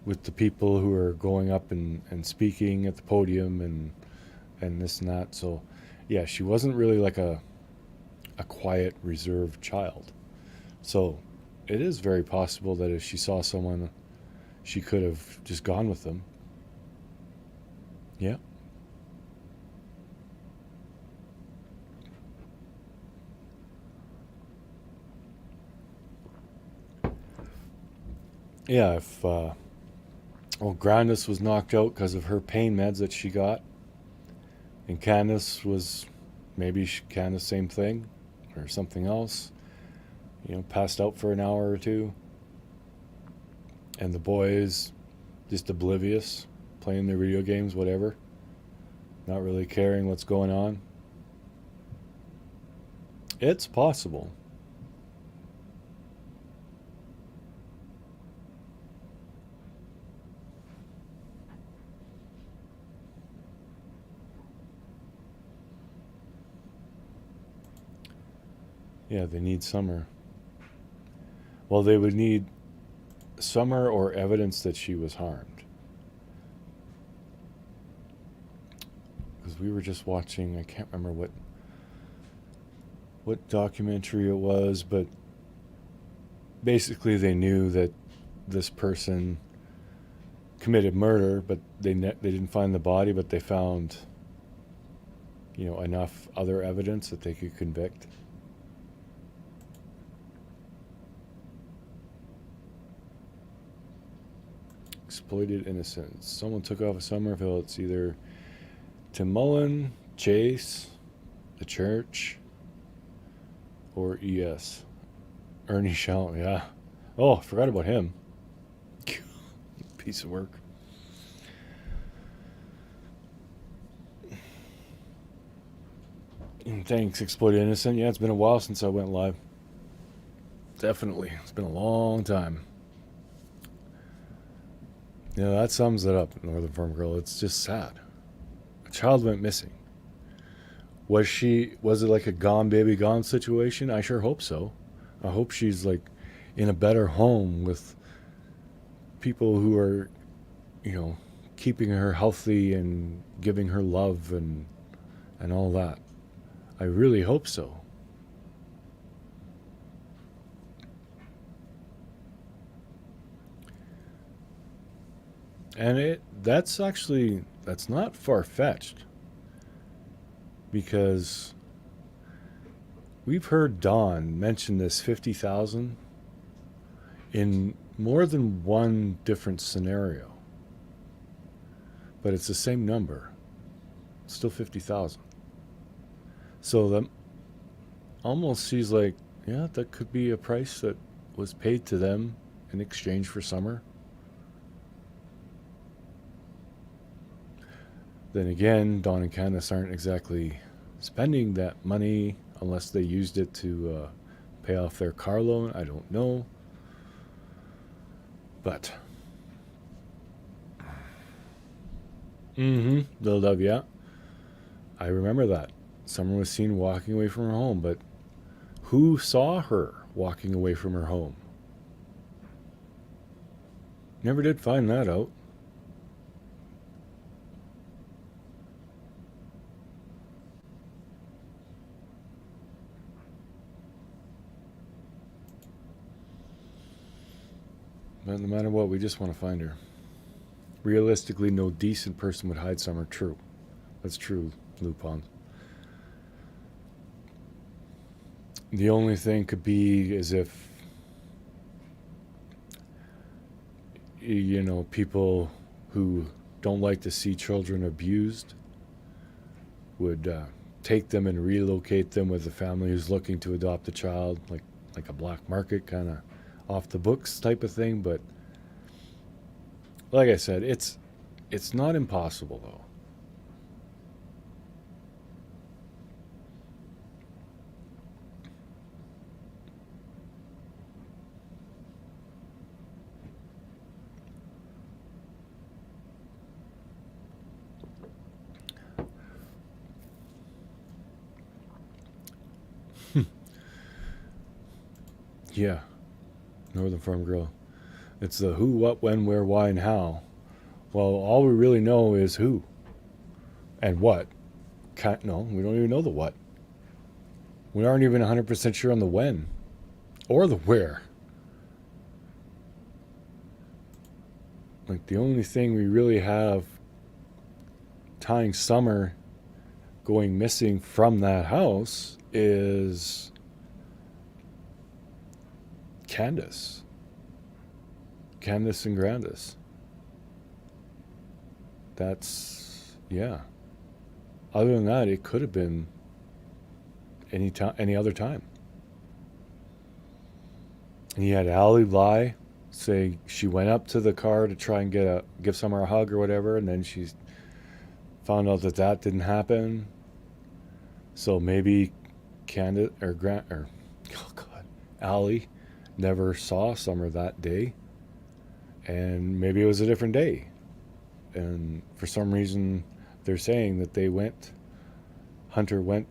with the people who are going up and speaking at the podium and this and that. So, yeah, she wasn't really like a quiet, reserved child. So, it is very possible that if she saw someone, she could have just gone with them. Yeah. Yeah, if Grandis was knocked out because of her pain meds that she got, and Candace was Candace same thing, or something else, passed out for an hour or two, and the boys just oblivious, playing their video games, whatever, not really caring what's going on. It's possible. Yeah, they need Summer. Well, they would need Summer or evidence that she was harmed. Because we were just watching, I can't remember what documentary it was, but basically they knew that this person committed murder, but they didn't find the body, but they found, enough other evidence that they could convict. Exploited innocence. Someone took off a Somerville. It's either Tim Mullen, Chase, the church, or ES. Ernie Shell, yeah. Oh, I forgot about him. Piece of work. And thanks, Exploited Innocent. Yeah, it's been a while since I went live. Definitely. It's been a long time. Yeah, that sums it up, Northern Farm Girl. It's just sad. A child went missing. Was it like a gone baby gone situation? I sure hope so. I hope she's like in a better home with people who are, keeping her healthy and giving her love and all that. I really hope so. And that's not far-fetched, because we've heard Don mention this 50,000 in more than one different scenario, but it's the same number. It's still 50,000. So that almost seems like, yeah, that could be a price that was paid to them in exchange for Summer. Then again, Dawn and Candace aren't exactly spending that money unless they used it to pay off their car loan. I don't know. But the love, yeah. I remember that. Summer was seen walking away from her home, but who saw her walking away from her home? Never did find that out. But no matter what, we just want to find her. Realistically, no decent person would hide Summer. True. That's true, Lupin. The only thing could be is if, people who don't like to see children abused would take them and relocate them with a family who's looking to adopt a child, like a black market kind of off the books type of thing. But like I said, it's not impossible though. Yeah, Northern Farm Grill. It's the who, what, when, where, why, and how. Well, all we really know is who and what. No, we don't even know the what. We aren't even 100% sure on the when or the where. Like, the only thing we really have tying Summer going missing from that house is Candace and Grandis. That's, yeah. Other than that, it could have been any other time. And you had Allie lie, say she went up to the car to try and give Summer a hug or whatever, and then she found out that didn't happen. So maybe Candace or Allie never saw Summer that day, and maybe it was a different day. And for some reason, they're saying that Hunter went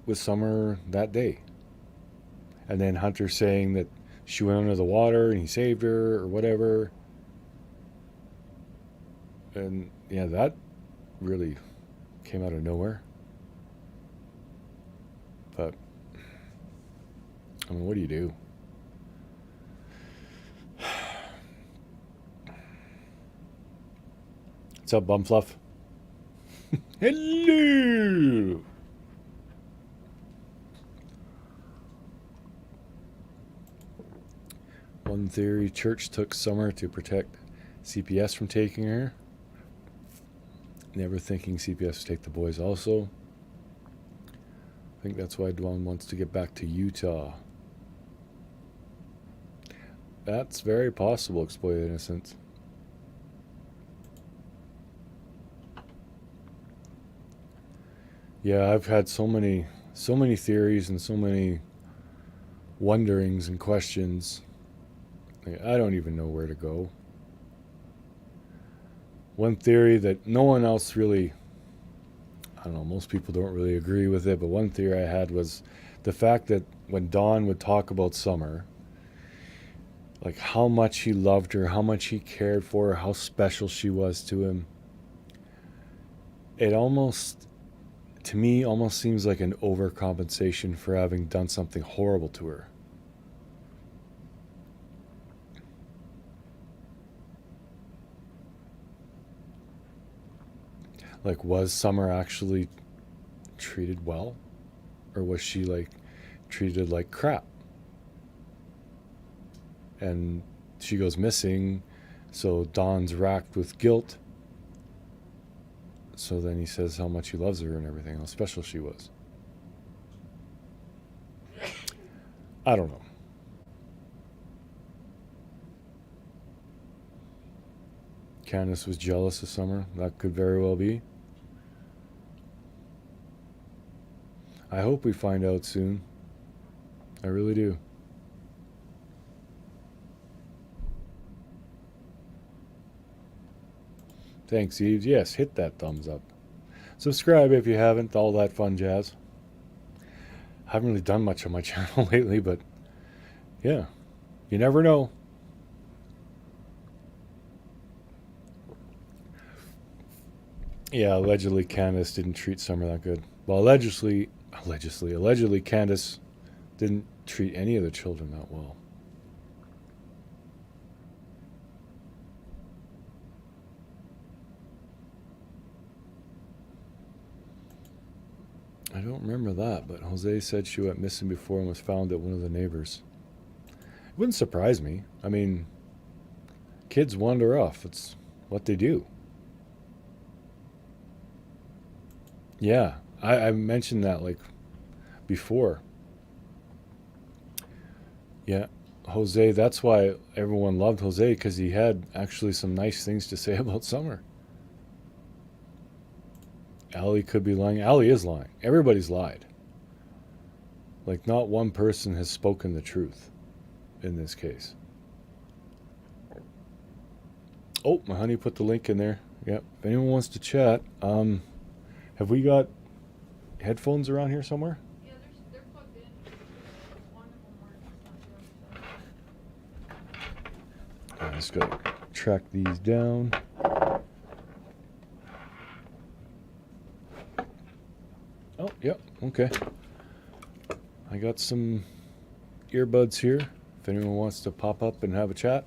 with Summer that day. And then Hunter's saying that she went under the water and he saved her or whatever. And yeah, that really came out of nowhere. But, I mean, what do you do? What's up, Bumfluff? Hello! One theory, Church took Summer to protect CPS from taking her. Never thinking CPS would take the boys also. I think that's why Dwan wants to get back to Utah. That's very possible, Exploited Innocence. Yeah, I've had so many theories and so many wonderings and questions. I don't even know where to go. One theory that no one else really, I don't know, most people don't really agree with it, but one theory I had was the fact that when Don would talk about Summer, like how much he loved her, how much he cared for her, how special she was to him, it almost, to me, almost seems like an overcompensation for having done something horrible to her. Like, was Summer actually treated well? Or was she, like, treated like crap? And she goes missing, so Don's racked with guilt. So then he says how much he loves her and everything, how special she was. I don't know. Candace was jealous of Summer. That could very well be. I hope we find out soon. I really do. Thanks, Eves. Yes, hit that thumbs up. Subscribe if you haven't. All that fun jazz. I haven't really done much on my channel lately, but yeah, you never know. Yeah, allegedly Candace didn't treat Summer that good. Well, allegedly, Candace didn't treat any of the children that well. I don't remember that, but Jose said she went missing before and was found at one of the neighbors. It wouldn't surprise me. I mean, kids wander off. It's what they do. Yeah, I mentioned that like before. Yeah, Jose, that's why everyone loved Jose, because he had actually some nice things to say about Summer. Allie could be lying. Allie is lying. Everybody's lied. Like, not one person has spoken the truth in this case. Oh, my honey put the link in there. Yep. If anyone wants to chat, have we got headphones around here somewhere? Yeah, they're plugged in. One of them works, not the other. I just gotta track these down. Oh, yep, okay. I got some earbuds here. If anyone wants to pop up and have a chat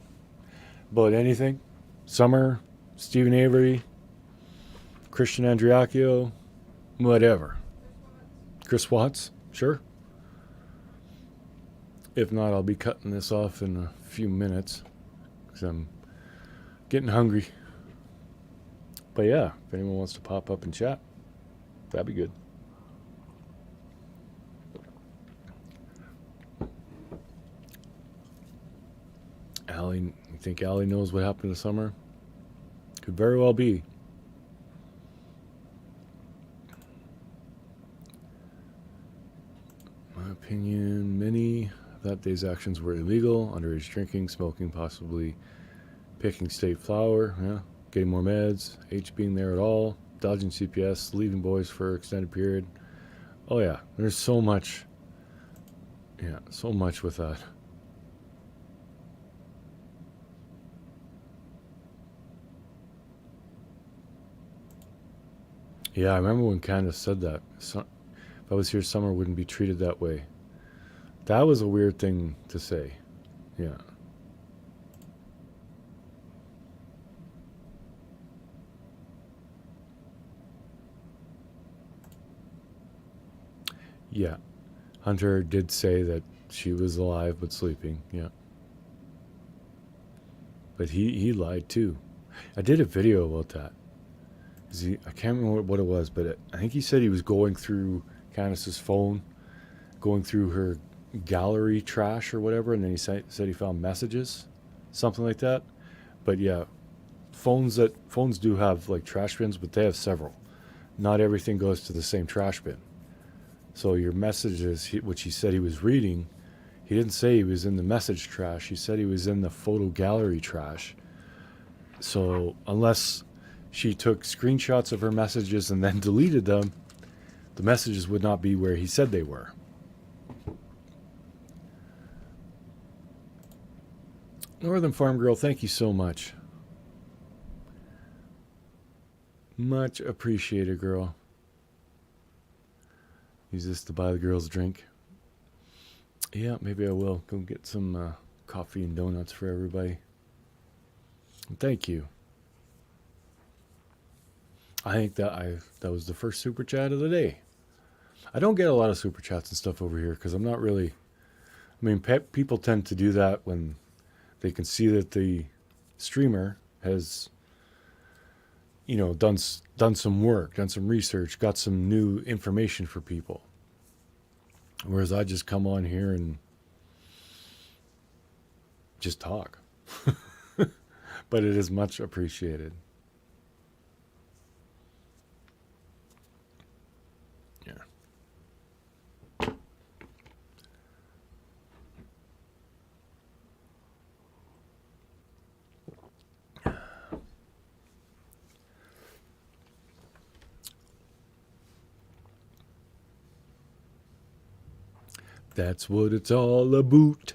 about anything. Summer, Stephen Avery, Christian Andriacchio, whatever. Chris Watts, sure. If not, I'll be cutting this off in a few minutes because I'm getting hungry. But yeah, if anyone wants to pop up and chat, that'd be good. Allie, you think Allie knows what happened to Summer? Could very well be. My opinion, many of that day's actions were illegal. Underage drinking, smoking, possibly picking state flower, yeah, getting more meds, H being there at all, dodging CPS, leaving boys for extended period. Oh yeah, there's so much. Yeah, so much with that. Yeah, I remember when Candace said that. If I was here, Summer wouldn't be treated that way. That was a weird thing to say. Yeah. Yeah. Hunter did say that she was alive but sleeping. Yeah. But he lied too. I did a video about that. I can't remember what it was, but I think he said he was going through Candace's phone, going through her gallery trash or whatever, and then he said he found messages, something like that. But yeah, phones do have like trash bins, but they have several. Not everything goes to the same trash bin. So your messages, which he said he was reading, he didn't say he was in the message trash. He said he was in the photo gallery trash. So unless she took screenshots of her messages and then deleted them, the messages would not be where he said they were. Northern Farm Girl, thank you so much. Much appreciated, girl. Use this to buy the girls a drink. Yeah, maybe I will. Go get some coffee and donuts for everybody. And thank you. I think that was the first super chat of the day. I don't get a lot of super chats and stuff over here because I'm not really. I mean, people tend to do that when they can see that the streamer has, done some work, done some research, got some new information for people. Whereas I just come on here and just talk. But it is much appreciated. Yeah. That's what it's all about.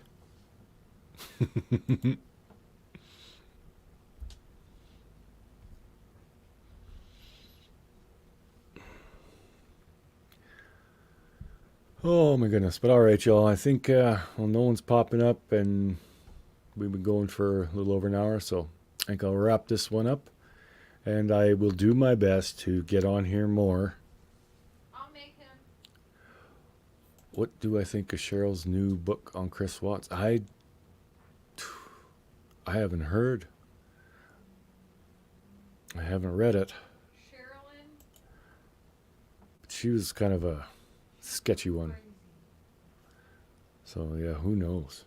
Oh my goodness. But all right, y'all. I think, well, no one's popping up and we've been going for a little over an hour. So I think I'll wrap this one up. And I will do my best to get on here more. I'll make him. What do I think of Cheryl's new book on Chris Watts? I haven't heard. I haven't read it. Sherilyn. She was kind of a sketchy one. Crazy. So, yeah, who knows?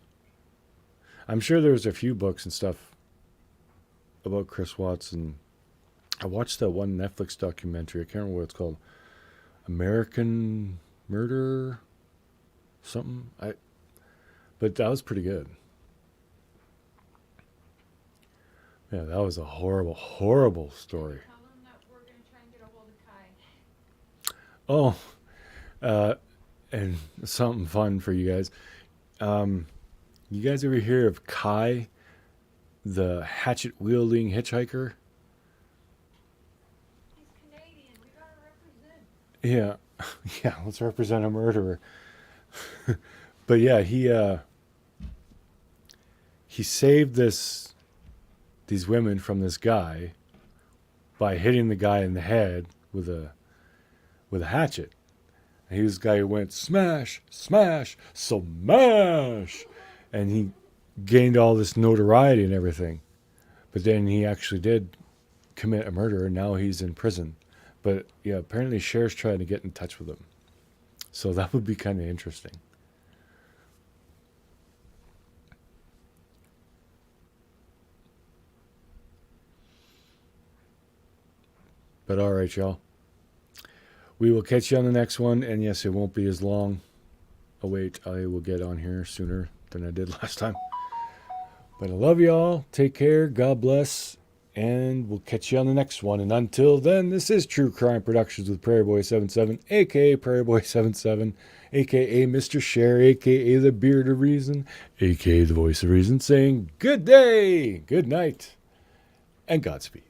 I'm sure there's a few books and stuff about Chris Watts. And I watched that one Netflix documentary. I can't remember what it's called. American Murder something. But that was pretty good. Yeah, that was a horrible, horrible story. Tell him that we're going to try and get a hold of Kai. Oh, and something fun for you guys. You guys ever hear of Kai, the hatchet-wielding hitchhiker? He's Canadian. We got to represent. Yeah, yeah, let's represent a murderer. But yeah, he saved these women from this guy by hitting the guy in the head with a hatchet. And he was the guy who went smash, smash, smash, and he gained all this notoriety and everything. But then he actually did commit a murder, and now he's in prison. But yeah, apparently Cher's trying to get in touch with him. So that would be kind of interesting. But all right, y'all. We will catch you on the next one. And yes, it won't be as long. Oh, wait. I will get on here sooner than I did last time. But I love y'all. Take care. God bless. And we'll catch you on the next one. And until then, this is True Crime Productions with Prairie Boy 77, a.k.a. Prairie Boy 77, a.k.a. Mr. Cher, a.k.a. the Beard of Reason, a.k.a. the Voice of Reason, saying good day, good night, and Godspeed.